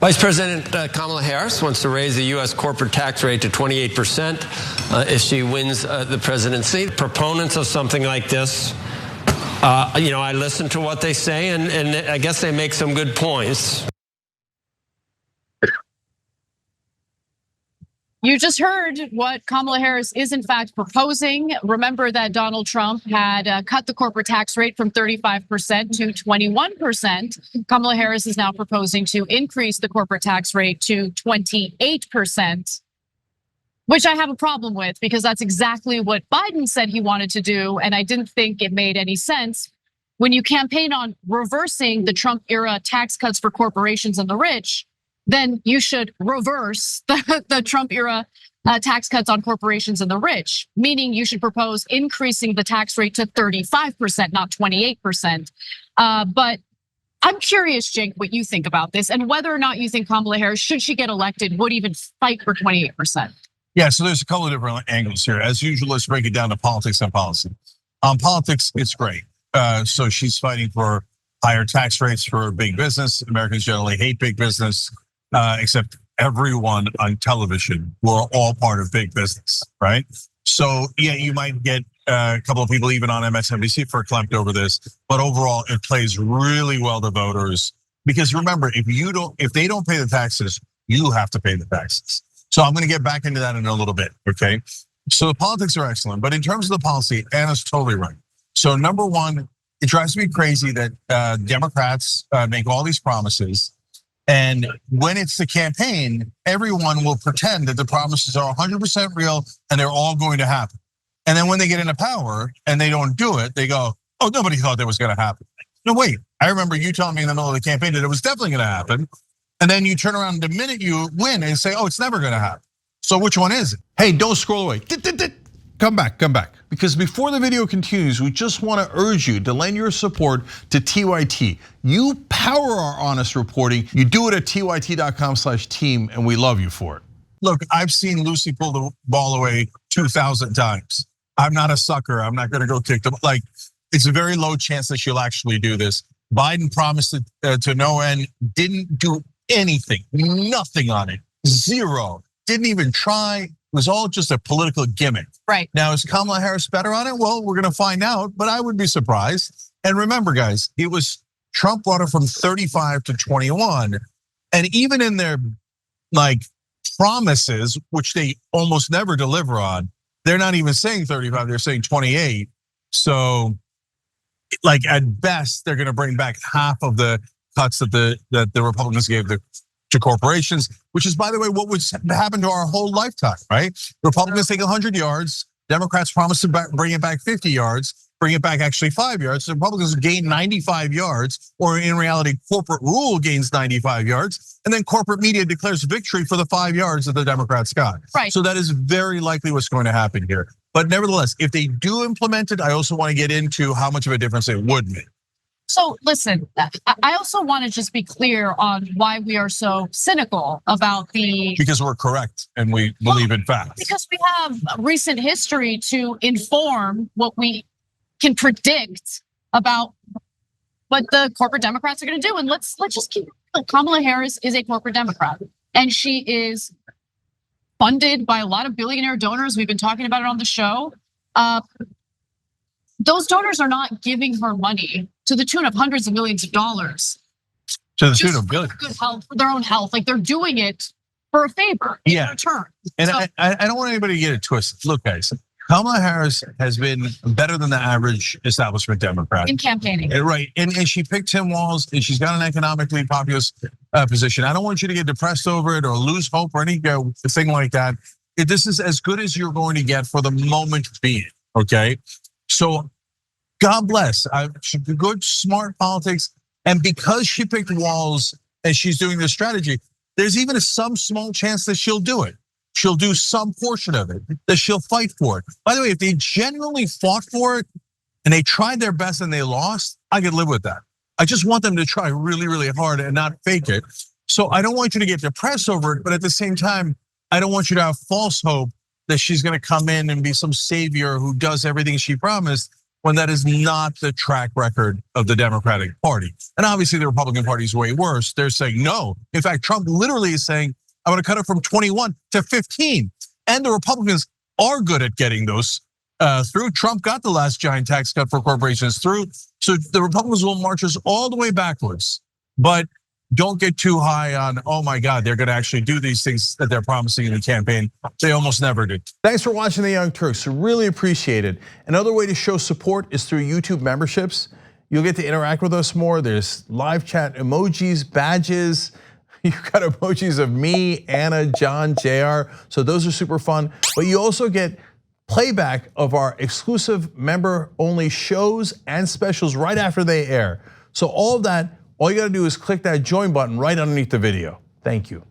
Vice President Kamala Harris wants to raise the U.S. corporate tax rate to 28% if she wins the presidency. Proponents of something like this, I listen to what they say, and I guess they make some good points. You just heard what Kamala Harris is in fact proposing. Remember that Donald Trump had cut the corporate tax rate from 35% to 21%. Kamala Harris is now proposing to increase the corporate tax rate to 28%, which I have a problem with because that's exactly what Biden said he wanted to do. And I didn't think it made any sense. When you campaign on reversing the Trump era tax cuts for corporations and the rich, then you should reverse the Trump era tax cuts on corporations and the rich, meaning you should propose increasing the tax rate to 35%, not 28%. But I'm curious, Cenk, what you think about this and whether or not you think Kamala Harris, should she get elected, would even fight for 28%. Yeah, so there's a couple of different angles here. As usual, let's break it down to politics and policy. On politics, it's great. So she's fighting for higher tax rates for big business. Americans generally hate big business. Except everyone on television, we're all part of big business, right? So yeah, you might get a couple of people even on MSNBC for clamped over this, but overall it plays really well to voters because remember, if they don't pay the taxes, you have to pay the taxes. So I'm going to get back into that in a little bit, okay? So the politics are excellent, but in terms of the policy, Anna's totally right. So number one, it drives me crazy that Democrats make all these promises. And when it's the campaign, everyone will pretend that the promises are 100% real and they're all going to happen. And then when they get into power and they don't do it, they go, oh, nobody thought that was going to happen. No, wait, I remember you telling me in the middle of the campaign that it was definitely going to happen. And then you turn around the minute you win and say, oh, it's never going to happen. So which one is it? Hey, don't scroll away. Come back. Because before the video continues, we just want to urge you to lend your support to TYT. You power our honest reporting. You do it at tyt.com/team, and we love you for it. Look, I've seen Lucy pull the ball away 2,000 times. I'm not a sucker. I'm not going to go kick them. Like, it's a very low chance that she'll actually do this. Biden promised it to no end, didn't do anything, nothing on it, zero. Didn't even try. It was all just a political gimmick. Right. Now, is Kamala Harris better on it? Well, we're going to find out, but I would be surprised. And remember, guys, it was Trump brought her from 35 to 21. And even in their promises, which they almost never deliver on, they're not even saying 35, they're saying 28. So at best, they're going to bring back half of the cuts that the Republicans gave to corporations, which is, by the way, what would happen to our whole lifetime, right? Republicans take 100 yards, Democrats promise to bring it back 50 yards, bring it back actually 5 yards. So Republicans gain 95 yards, or in reality, corporate rule gains 95 yards, and then corporate media declares victory for the 5 yards that the Democrats got. Right. So that is very likely what's going to happen here. But nevertheless, if they do implement it, I also want to get into how much of a difference it would make. So listen, I also want to just be clear on why we are so cynical about because we're correct and we believe in facts. Because we have recent history to inform what we can predict about what the corporate Democrats are going to do. And let's just keep it. Kamala Harris is a corporate Democrat, and she is funded by a lot of billionaire donors. We've been talking about it on the show. Those donors are not giving her money to the tune of hundreds of millions of dollars. To the tune of billions. Good health, for their own health. Like, they're doing it for a favor in return. And so, I don't want anybody to get it twisted. Look, guys, Kamala Harris has been better than the average establishment Democrat. In campaigning. Right, and she picked Tim Walz, and she's got an economically populous position. I don't want you to get depressed over it or lose hope or anything like that. This is as good as you're going to get for the moment being, okay? So God bless, good, smart politics. And because she picked Walz and she's doing this strategy, there's even some small chance that she'll do it. She'll do some portion of it, that she'll fight for it. By the way, if they genuinely fought for it and they tried their best and they lost, I could live with that. I just want them to try really, really hard and not fake it. So I don't want you to get depressed over it, but at the same time, I don't want you to have false hope that she's going to come in and be some savior who does everything she promised. when that is not the track record of the Democratic Party. And obviously the Republican Party is way worse. They're saying no. In fact, Trump literally is saying, I'm gonna cut it from 21 to 15. And the Republicans are good at getting those through. Trump got the last giant tax cut for corporations through. So the Republicans will march us all the way backwards. But don't get too high on, oh my God, they're gonna actually do these things that they're promising in the campaign. They almost never do. Thanks for watching The Young Turks, really appreciate it. Another way to show support is through YouTube memberships. You'll get to interact with us more. There's live chat emojis, badges. You've got emojis of me, Anna, John, JR. So those are super fun. But you also get playback of our exclusive member-only shows and specials right after they air. So all of that, all you gotta do is click that join button right underneath the video. Thank you.